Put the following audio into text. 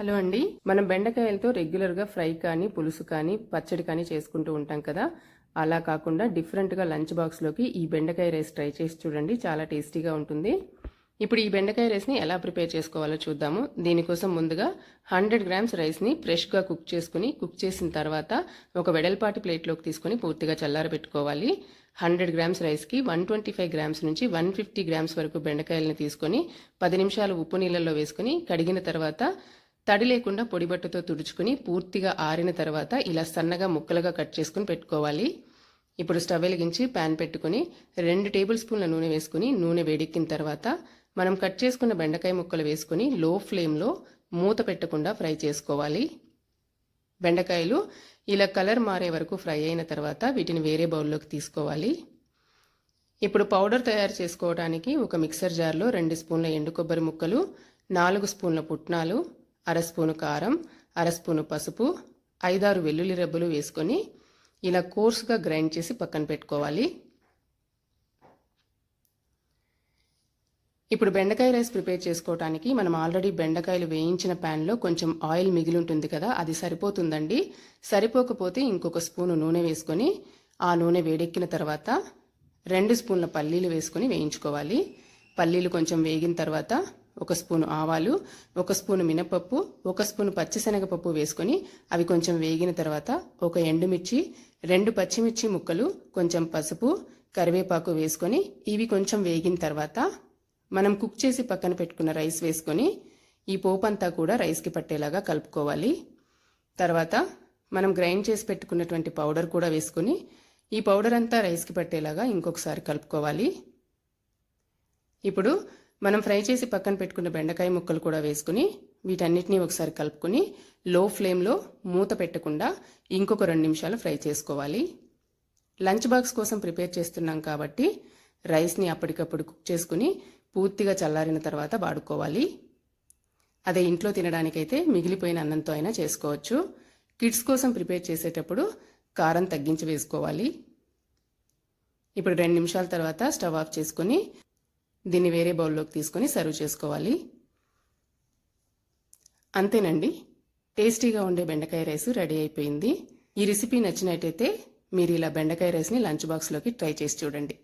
Hello అండి, మనం బెండకాయలతో రెగ్యులర్గా ఫ్రై కానీ పులుసు కానీ పచ్చడి కానీ చేసుకుంటూ ఉంటాం కదా. అలా కాకుండా డిఫరెంట్గా లంచ్ బాక్స్లోకి ఈ బెండకాయ రైస్ ట్రై చేసి చూడండి, చాలా టేస్టీగా ఉంటుంది. ఇప్పుడు ఈ బెండకాయ రైస్ని ఎలా ప్రిపేర్ చేసుకోవాలో చూద్దాము. దీనికోసం ముందుగా 100 గ్రామ్స్ రైస్ని ఫ్రెష్గా కుక్ చేసిన తర్వాత ఒక వెడల్పాటి ప్లేట్లోకి తీసుకొని పూర్తిగా చల్లారబెట్టుకోవాలి. 100 గ్రామ్స్ రైస్కి 125 గ్రామ్స్ నుంచి 150 గ్రామ్స్ వరకు బెండకాయలను తీసుకొని 10 నిమిషాలు ఉప్పు నీళ్ళల్లో వేసుకొని కడిగిన తర్వాత తడి లేకుండా పొడిబట్టతో తుడుచుకుని పూర్తిగా ఆరిన తర్వాత ఇలా సన్నగా ముక్కలుగా కట్ చేసుకుని పెట్టుకోవాలి. ఇప్పుడు స్టవ్ వెలిగించి ప్యాన్ పెట్టుకుని 2 టేబుల్ స్పూన్ల నూనె వేసుకుని నూనె వేడెక్కిన తర్వాత మనం కట్ చేసుకున్న బెండకాయ ముక్కలు వేసుకుని లో ఫ్లేమ్లో మూత పెట్టకుండా ఫ్రై చేసుకోవాలి. బెండకాయలు ఇలా కలర్ మారే వరకు ఫ్రై అయిన తర్వాత వీటిని వేరే బౌల్లోకి తీసుకోవాలి. ఇప్పుడు పౌడర్ తయారు చేసుకోవడానికి ఒక మిక్సర్ జార్లో 2 స్పూన్ల ఎండు కొబ్బరి ముక్కలు, 4 స్పూన్ల పుట్నాలు, 1/2 స్పూను కారం, 1/2 స్పూను పసుపు, 5-6 వెల్లుల్లి రెబ్బలు వేసుకొని ఇలా కోర్సుగా గ్రైండ్ చేసి పక్కన పెట్టుకోవాలి. ఇప్పుడు బెండకాయ రైస్ ప్రిపేర్ చేసుకోవడానికి మనం ఆల్రెడీ బెండకాయలు వేయించిన ప్యాన్లో కొంచెం ఆయిల్ మిగిలి ఉంటుంది కదా, అది సరిపోతుందండి. సరిపోకపోతే ఇంకొక స్పూను నూనె వేసుకొని ఆ నూనె వేడెక్కిన తర్వాత 2 స్పూన్ల పల్లీలు వేసుకొని వేయించుకోవాలి. పల్లీలు కొంచెం వేగిన తర్వాత 1 స్పూను ఆవాలు, 1 స్పూను మినపప్పు, 1 స్పూను పచ్చిశనగపప్పు వేసుకొని అవి కొంచెం వేగిన తర్వాత 1 ఎండుమిర్చి, 2 పచ్చిమిర్చి ముక్కలు, కొంచెం పసుపు, కరివేపాకు వేసుకొని ఇవి కొంచెం వేగిన తర్వాత మనం కుక్ చేసి పక్కన పెట్టుకున్న రైస్ వేసుకొని ఈ పోపు అంతా కూడా రైస్కి పట్టేలాగా కలుపుకోవాలి. తర్వాత మనం గ్రైండ్ చేసి పెట్టుకున్నటువంటి పౌడర్ కూడా వేసుకొని ఈ పౌడర్ అంతా రైస్కి పట్టేలాగా ఇంకొకసారి కలుపుకోవాలి. ఇప్పుడు మనం ఫ్రై చేసి పక్కన పెట్టుకున్న బెండకాయ ముక్కలు కూడా వేసుకుని వీటన్నిటినీ ఒకసారి కలుపుకొని లో ఫ్లేమ్లో మూత పెట్టకుండా ఇంకొక 2 నిమిషాలు ఫ్రై చేసుకోవాలి. లంచ్ బాక్స్ కోసం ప్రిపేర్ చేస్తున్నాం కాబట్టి రైస్ని అప్పటికప్పుడు కుక్ చేసుకుని పూర్తిగా చల్లారిన తర్వాత వాడుకోవాలి. అదే ఇంట్లో తినడానికైతే మిగిలిపోయిన అన్నంతో అయినా చేసుకోవచ్చు. కిడ్స్ కోసం ప్రిపేర్ చేసేటప్పుడు కారం తగ్గించి వేసుకోవాలి. ఇప్పుడు 2 నిమిషాల తర్వాత స్టవ్ ఆఫ్ చేసుకుని దీన్ని వేరే బౌల్లోకి తీసుకొని సర్వ్ చేసుకోవాలి. అంతేనండి, టేస్టీగా ఉండే బెండకాయ రైస్ రెడీ అయిపోయింది. ఈ రెసిపీ నచ్చినట్టయితే మీరు ఇలా బెండకాయ రైస్ని లంచ్ బాక్స్లోకి ట్రై చేసి చూడండి.